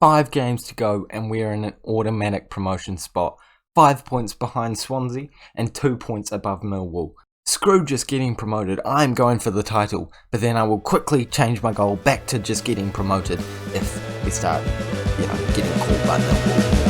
5 games to go and we're in an automatic promotion spot. 5 points behind Swansea and 2 points above Millwall. Screw just getting promoted, I'm going for the title, but then I will quickly change my goal back to just getting promoted if we start, getting caught by Millwall.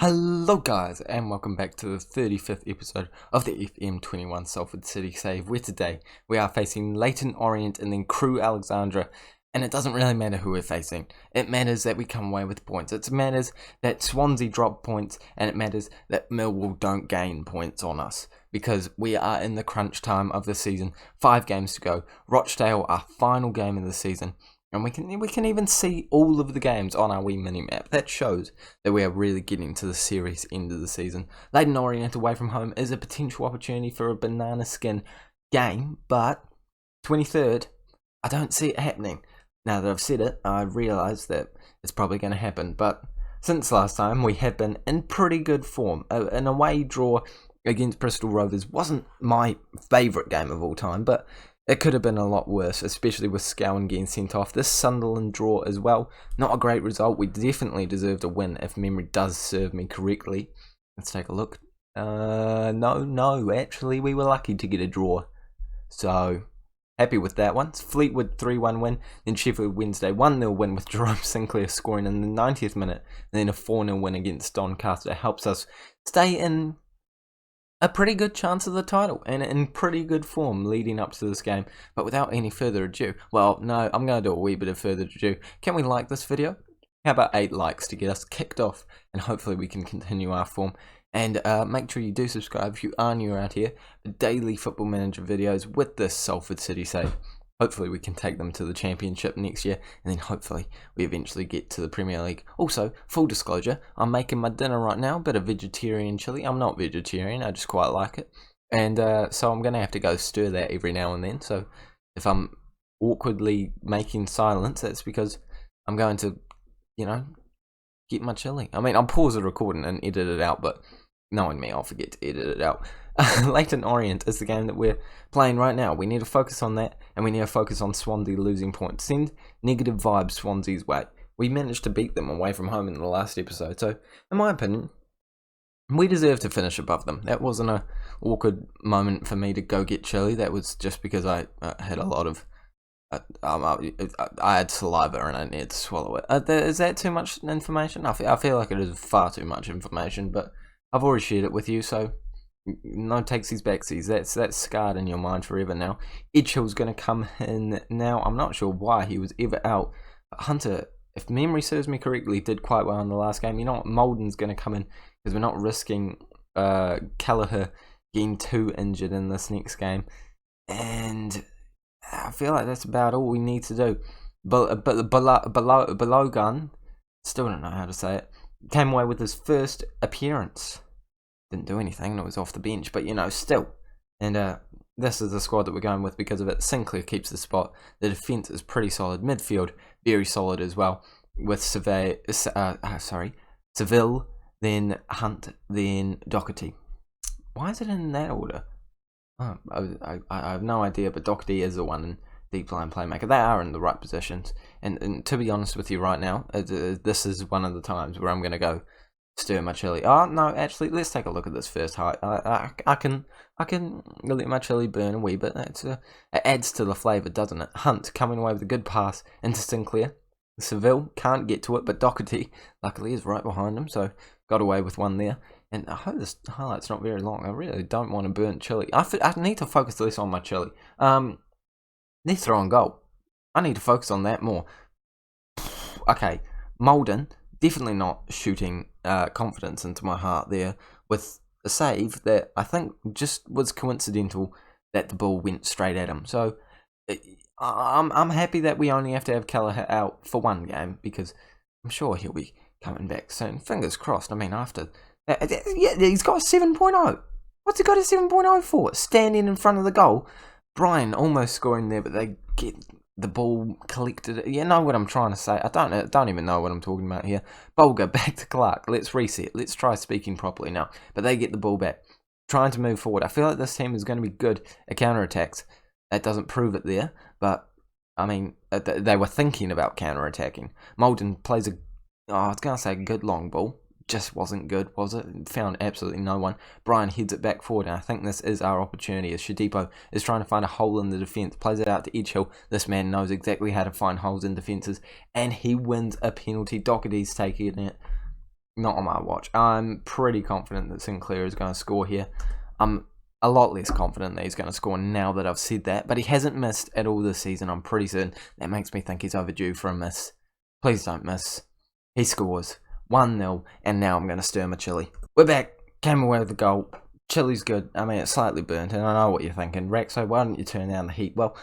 Hello guys, and welcome back to the 35th episode of the FM21 Salford City Save, where today we are facing Leyton, Orient and then Crewe, Alexandra. And it doesn't really matter who we're facing. It matters that we come away with points. It matters that Swansea drop points, and it matters that Millwall don't gain points on us. Because we are in the crunch time of the season. 5 games to go. Rochdale, our final game of the season. And we can even see all of the games on our wee mini-map. That shows that we are really getting to the serious end of the season. Leyton Orient away from home is a potential opportunity for a banana skin game. But 23rd, I don't see it happening. Now that I've said it, I realise that it's probably going to happen, but since last time we have been in pretty good form. An away draw against Bristol Rovers wasn't my favourite game of all time, but it could have been a lot worse, especially with Scowen getting sent off. This Sunderland draw as well, not a great result. We definitely deserved a win if memory does serve me correctly. Let's take a look. No, actually we were lucky to get a draw. So happy with that one. It's Fleetwood 3-1 win, then Sheffield Wednesday 1-0 win with Jerome Sinclair scoring in the 90th minute, and then a 4-0 win against Doncaster helps us stay in a pretty good chance of the title and in pretty good form leading up to this game. But without any further ado, well, no, I'm going to do a wee bit of further ado. Can we like this video? How about 8 likes to get us kicked off, and hopefully we can continue our form. And make sure you do subscribe if you are new around here for daily Football Manager videos with this Salford City save. Hopefully we can take them to the Championship next year, and then hopefully we eventually get to the Premier League. Also, full disclosure, I'm making my dinner right now, a bit of vegetarian chili. I'm not vegetarian, I just quite like it. And so I'm going to have to go stir that every now and then. So if I'm awkwardly making silence, that's because I'm going to, get my chili. I mean, I'll pause the recording and edit it out, but knowing me, I'll forget to edit it out. Leyton Orient is the game that we're playing right now. We need to focus on that, and we need to focus on Swansea losing points. Send negative vibes Swansea's way. We managed to beat them away from home in the last episode, so in my opinion, we deserve to finish above them. That wasn't an awkward moment for me to go get chili. That was just because I had a lot of I had saliva and I needed to swallow it. Is that too much information? I feel like it is far too much information, but I've already shared it with you, so no takesies backsies. That's scarred in your mind forever now. Edgehill's going to come in now. I'm not sure why he was ever out. But Hunter, if memory serves me correctly, did quite well in the last game. You know what? Molden's going to come in because we're not risking Callagher getting too injured in this next game. And I feel like that's about all we need to do. But below gun, still don't know how to say it, came away with his first appearance. Didn't do anything, and it was off the bench, but still. And this is the squad that we're going with because of it. Sinclair keeps the spot. The defence is pretty solid. Midfield, very solid as well. With Seville, then Hunt, then Doherty. Why is it in that order? Oh, I have no idea, but Doherty is the one in deep line playmaker. They are in the right positions. And to be honest with you right now, this is one of the times where I'm going to go stir my chili. Oh, no, actually, let's take a look at this first height. I can let my chili burn a wee bit. It adds to the flavour, doesn't it? Hunt coming away with a good pass into Sinclair. Seville can't get to it, but Doherty, luckily, is right behind him, so got away with one there. And I hope this highlight's not very long. I really don't want to burn chili. I need to focus less on my chili. Let's throw on goal. I need to focus on that more. Okay, Molden, definitely not shooting confidence into my heart there with a save that I think just was coincidental that the ball went straight at him. So I'm happy that we only have to have Callagher out for one game because I'm sure he'll be coming back soon. Fingers crossed. I mean, after yeah, he's got a 7.0. What's he got a 7.0 for? Standing in front of the goal. Brian almost scoring there, but they get the ball collected. You know what I'm trying to say. I don't even know what I'm talking about here. Bulger back to Clark. Let's reset. Let's try speaking properly now. But they get the ball back. trying to move forward. I feel like this team is going to be good at counter-attacks. That doesn't prove it there, but I mean, they were thinking about counter-attacking. Molden plays I was going to say a good long ball. Just wasn't good, was it? Found absolutely no one. Brian heads it back forward, and I think this is our opportunity as Shadipo is trying to find a hole in the defence. Plays it out to Edgehill. This man knows exactly how to find holes in defences, and he wins a penalty. Doherty's taking it. Not on my watch. I'm pretty confident that Sinclair is going to score here. I'm a lot less confident that he's going to score now that I've said that, but he hasn't missed at all this season. I'm pretty certain. That makes me think he's overdue for a miss. Please don't miss. He scores. 1-0, and now I'm going to stir my chili. We're back. Came away with the goal. Chili's good. I mean, it's slightly burnt, and I know what you're thinking. Rexo, why don't you turn down the heat? Well,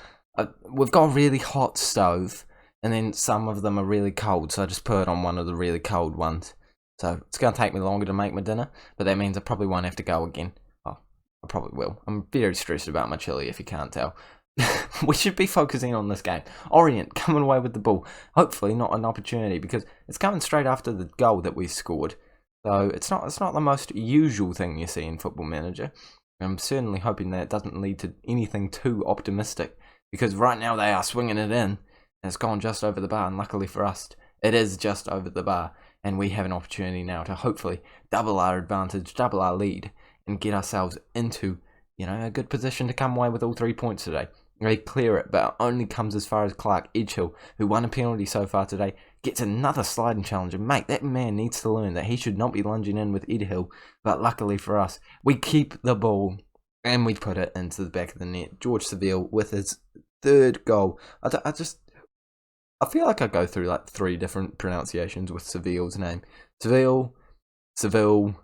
we've got a really hot stove, and then some of them are really cold, so I just put it on one of the really cold ones. So it's going to take me longer to make my dinner, but that means I probably won't have to go again. Oh, I probably will. I'm very stressed about my chili, if you can't tell. We should be focusing on this game. Orient coming away with the ball. Hopefully not an opportunity, because it's coming straight after the goal that we scored. So it's not the most usual thing you see in Football Manager. I'm certainly hoping that it doesn't lead to anything too optimistic, because right now they are swinging it in, and it's gone just over the bar, and luckily for us, it is just over the bar, and we have an opportunity now to hopefully double our advantage, double our lead, and get ourselves into, a good position to come away with all 3 points today. They clear it, but it only comes as far as Clark Edgehill, who won a penalty so far today, gets another sliding challenge. And mate, that man needs to learn that he should not be lunging in with Edgehill. But luckily for us, we keep the ball and we put it into the back of the net. George Seville with his third goal. I feel like I go through like 3 different pronunciations with Seville's name. Seville, Seville,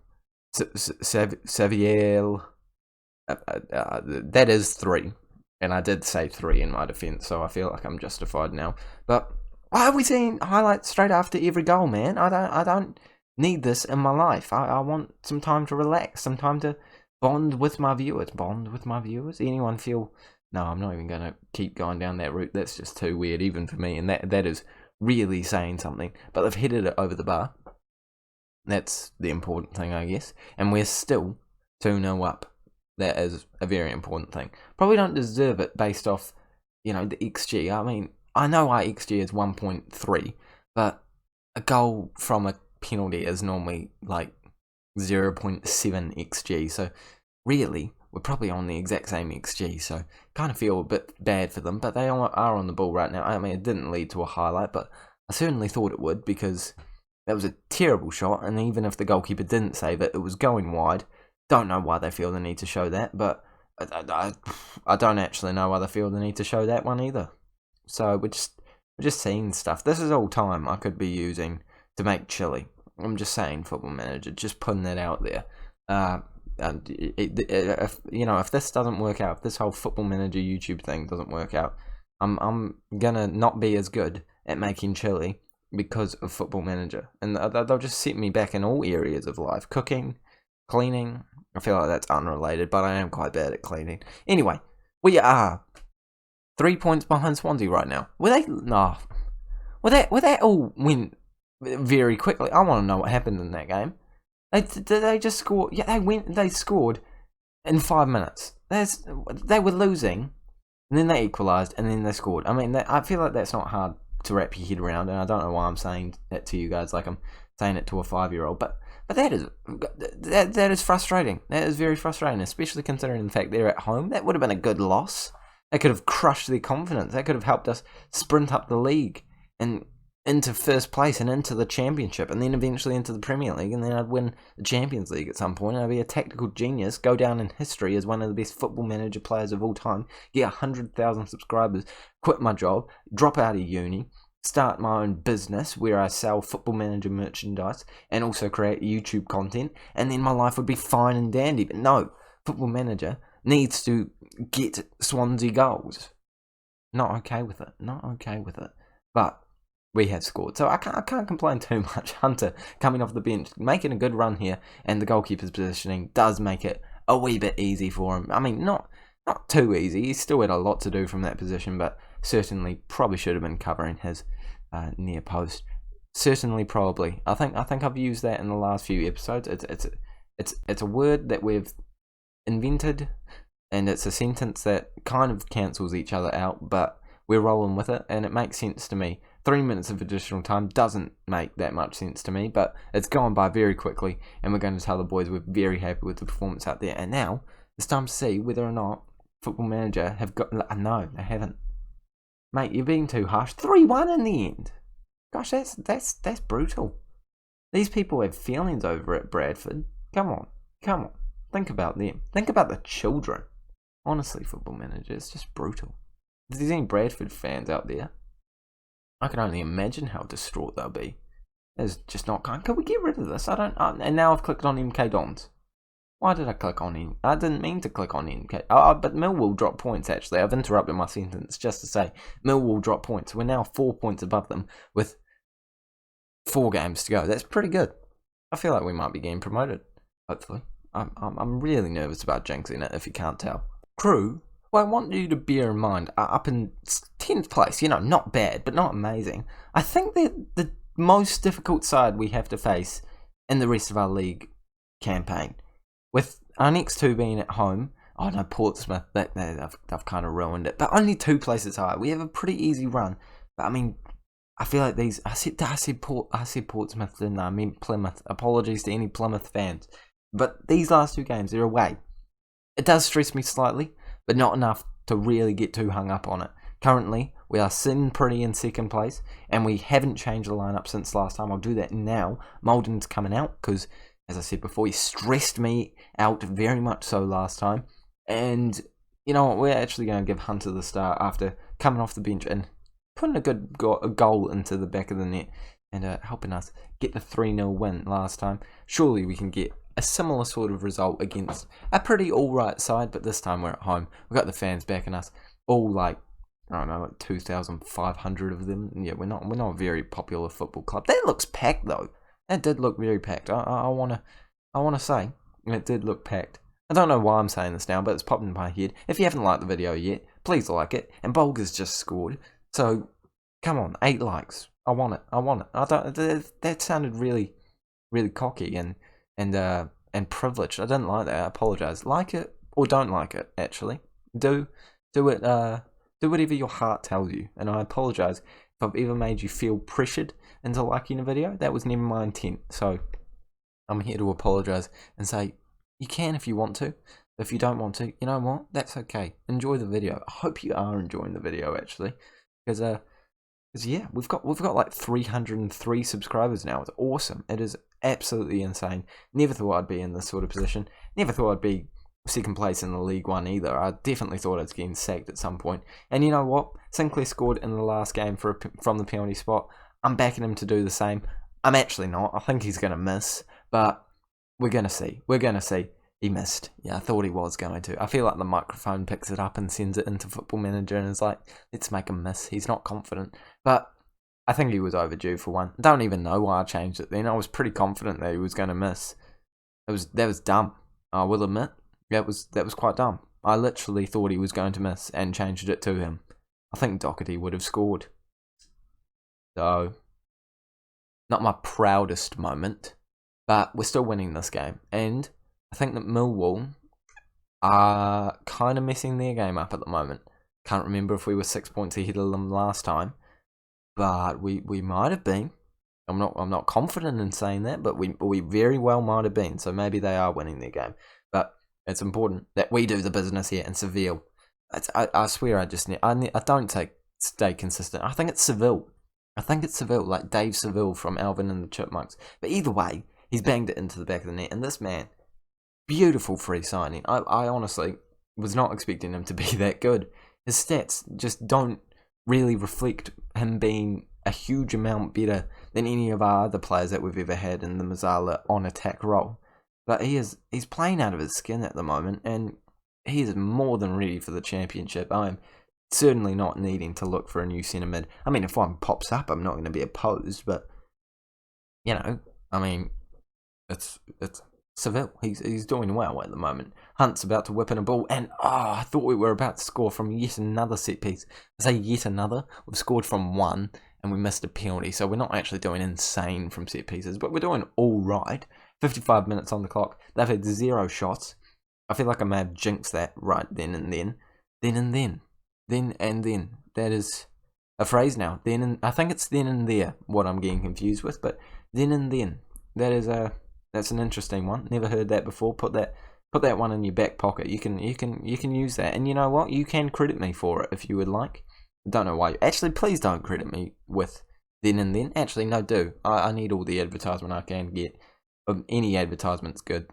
that is 3. And I did say 3 in my defence, so I feel like I'm justified now. But why are we seeing highlights straight after every goal, man? I don't need this in my life. I want some time to relax, some time to bond with my viewers. Bond with my viewers? Anyone feel... No, I'm not even going to keep going down that route. That's just too weird, even for me. And that is really saying something. But they've headed it over the bar. That's the important thing, I guess. And we're still 2-0 up. That is a very important thing. Probably don't deserve it based off, the XG. I mean, I know our XG is 1.3, but a goal from a penalty is normally like 0.7 XG. So really, we're probably on the exact same XG. So kind of feel a bit bad for them, but they are on the ball right now. I mean, it didn't lead to a highlight, but I certainly thought it would, because that was a terrible shot. And even if the goalkeeper didn't save it, it was going wide. Don't know why they feel the need to show that, but I don't actually know why they feel the need to show that one either. So we're just seeing stuff. This is all time I could be using to make chili. I'm just saying, Football Manager, just putting that out there. If this doesn't work out, if this whole Football Manager YouTube thing doesn't work out, I'm gonna not be as good at making chili because of Football Manager, and they'll just set me back in all areas of life. Cooking, cleaning. I feel like that's unrelated, but I am quite bad at cleaning. Anyway, we are 3 points behind Swansea right now. Were that all went very quickly? I want to know what happened in that game. Did they just score? Yeah, they scored in 5 minutes. They were losing, and then they equalised, and then they scored. I mean, I feel like that's not hard to wrap your head around, and I don't know why I'm saying that to you guys like I'm saying it to a 5-year-old, but that is frustrating. That is very frustrating, especially considering the fact they're at home. That would have been a good loss. That could have crushed their confidence. That could have helped us sprint up the league and into first place and into the championship, and then eventually into the Premier League, and then I'd win the Champions League at some point. I'd be a tactical genius, go down in history as one of the best Football Manager players of all time, get 100,000 subscribers, quit my job, drop out of uni, start my own business where I sell Football Manager merchandise and also create YouTube content, and then my life would be fine and dandy. But no, Football Manager needs to get Swansea goals. Not okay with it. But we have scored, so I can't complain too much. Hunter coming off the bench, making a good run here, and the goalkeeper's positioning does make it a wee bit easy for him. I mean, not too easy. He's still had a lot to do from that position, but certainly probably should have been covering his near post. Certainly, probably. I think I've used that in the last few episodes. It's a word that we've invented, and it's a sentence that kind of cancels each other out, but we're rolling with it, and it makes sense to me. 3 minutes of additional time doesn't make that much sense to me, but it's gone by very quickly, and we're going to tell the boys we're very happy with the performance out there. And now it's time to see whether or not Football Manager have got. No, they haven't. Mate, you're being too harsh. 3-1 in the end. Gosh, that's brutal. These people have feelings over at Bradford. Come on. Think about them. Think about the children. Honestly, Football Manager, it's just brutal. If there's any Bradford fans out there, I can only imagine how distraught they'll be. It's just not kind. Can we get rid of this? And now I've clicked on MK Dons. Why did I click on him? I didn't mean to click on MK. But Millwall drop points, actually. I've interrupted my sentence just to say Millwall drop points. We're now 4 points above them with 4 games to go. That's pretty good. I feel like we might be getting promoted, hopefully. I'm really nervous about jinxing it, if you can't tell. Crewe, well, I want you to bear in mind, are up in 10th place. Not bad, but not amazing. I think they're the most difficult side we have to face in the rest of our league campaign. With our next 2 being at home. Oh no, Portsmouth, they've kind of ruined it. But only 2 places higher. We have a pretty easy run. But I mean, I feel like these. I said Portsmouth, didn't I? I mean Plymouth. Apologies to any Plymouth fans. But these last 2 games, they're away. It does stress me slightly, but not enough to really get too hung up on it. Currently, we are sitting pretty in 2nd place, and we haven't changed the lineup since last time. I'll do that now. Molden's coming out because, as I said before, he stressed me out very much so last time. And you know what? We're actually going to give Hunter the start after coming off the bench and putting a good goal into the back of the net and helping us get the 3-0 win last time. Surely we can get a similar sort of result against a pretty alright side, but this time we're at home. We've got the fans backing us, all like 2,500 of them. Yeah, we're not a very popular football club. That looks packed though. That did look very packed. I wanna say it did look packed. I don't know why I'm saying this now, but it's popped in my head. If you haven't liked the video yet, please like it. And Bulger's just scored, so come on, 8 likes. I want it. That sounded really, really cocky and privileged. I didn't like that. I apologise. Like it or don't like it. Actually, do it. Do whatever your heart tells you. And I apologise if I've ever made you feel pressured into liking a video. That was never my intent. So I'm here to apologise and say you can if you want to. If you don't want to, you know what? That's okay. Enjoy the video. I hope you are enjoying the video actually, because yeah, we've got like 303 subscribers now. It's awesome. It is absolutely insane. Never thought I'd be in this sort of position. Never thought I'd be 2nd place in the League One either. I definitely thought I was getting sacked at some point. And you know what? Sinclair scored in the last game from the penalty spot. I'm backing him to do the same. I'm actually not. I think he's going to miss, but we're going to see. We're going to see. He missed. Yeah, I thought he was going to. I feel like the microphone picks it up and sends it into Football Manager and is like, let's make him miss. He's not confident. But I think he was overdue for one. I don't even know why I changed it then. I was pretty confident that he was going to miss. That was dumb. I will admit. That was quite dumb. I literally thought he was going to miss and changed it to him. I think Doherty would have scored. So, not my proudest moment. But we're still winning this game. And I think that Millwall are kind of messing their game up at the moment. Can't remember if we were 6 points ahead of them last time, but we might have been. I'm not confident in saying that, but we very well might have been. So maybe they are winning their game. But it's important that we do the business here in Seville. I swear I don't stay consistent. I think it's Seville. Like Dave Seville from Alvin and the Chipmunks. But either way, he's banged it into the back of the net, and this man. Beautiful free signing. I honestly was not expecting him to be that good. His stats just don't really reflect him being a huge amount better than any of our other players that we've ever had in the Mazzala on-attack role. But he's playing out of his skin at the moment, and he is more than ready for the championship. I'm certainly not needing to look for a new centre mid. I mean, if one pops up, I'm not going to be opposed, but, you know, I mean, it's Seville, he's doing well at the moment. Hunt's about to whip in a ball, and I thought we were about to score from yet another set piece. I say yet another. We've scored from one, and we missed a penalty, so we're not actually doing insane from set pieces, but we're doing all right. 55 minutes on the clock. They've had 0 shots. I feel like I may have jinxed that right then and then. Then and then. Then and then. That is a phrase now. Then and I think it's then and there what I'm getting confused with, but then and then. That's an interesting one. Never heard that before. Put that one in your back pocket. You can use that. And you know what? You can credit me for it if you would like. Don't know why. Actually, please don't credit me with then and then. Actually, no, do. I need all the advertisement I can get. Any advertisement's good.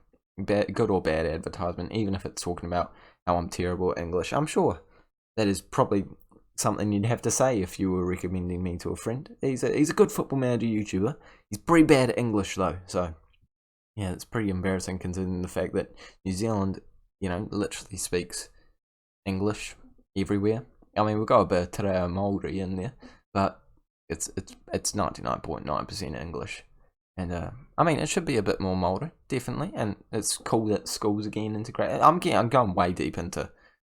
Good or bad advertisement, even if it's talking about how I'm terrible at English. I'm sure that is probably something you'd have to say if you were recommending me to a friend. He's a good football manager YouTuber. He's pretty bad at English though, so yeah, it's pretty embarrassing considering the fact that New Zealand, literally speaks English everywhere. I mean, we've got a bit of te reo Māori in there, but it's 99.9% English. And I mean, it should be a bit more Māori, definitely. And it's cool that schools are getting integrated. I'm going way deep into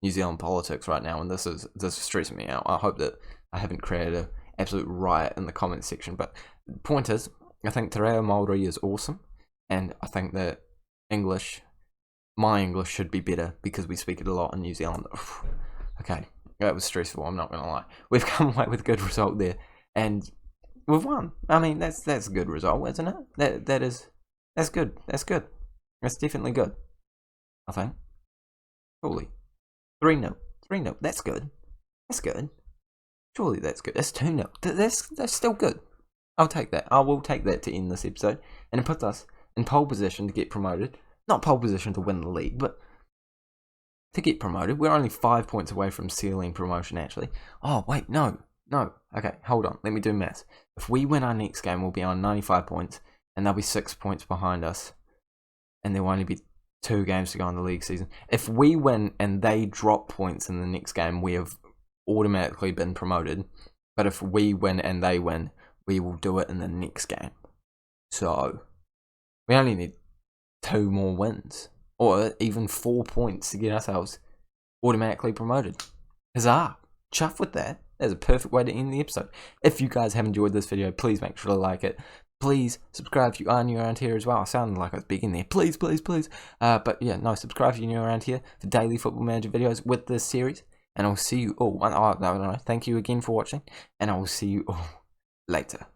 New Zealand politics right now, and this is stressing me out. I hope that I haven't created an absolute riot in the comments section. But the point is, I think te reo Māori is awesome, and I think that my English should be better because we speak it a lot in New Zealand. Okay, that was stressful. I'm not gonna lie. We've come away with a good result there, and we've won. I mean, that's a good result, isn't it? That's good. That's good. That's definitely good. I think. Surely. 3-0. 3-0. That's good. That's good. Surely that's good. That's 2-0. That's still good. I'll take that. I will take that to end this episode, and it puts us in pole position to get promoted. Not pole position to win the league, but to get promoted. We're only 5 points away from sealing promotion, actually. Oh wait, no. Okay, hold on. Let me do maths. If we win our next game, we'll be on 95 points, and they'll be 6 points behind us, and there will only be 2 games to go in the league season. If we win and they drop points in the next game, we have automatically been promoted. But if we win and they win, we will do it in the next game. So we only need 2 more wins, or even 4 points to get ourselves automatically promoted. Huzzah! Chuff with that. That's a perfect way to end the episode. If you guys have enjoyed this video, please make sure to like it. Please subscribe if you are new around here as well. I sounded like I was begging there. Please. But yeah, no, subscribe if you're new around here for daily Football Manager videos with this series. And I'll see you all. No. Thank you again for watching. And I will see you all later.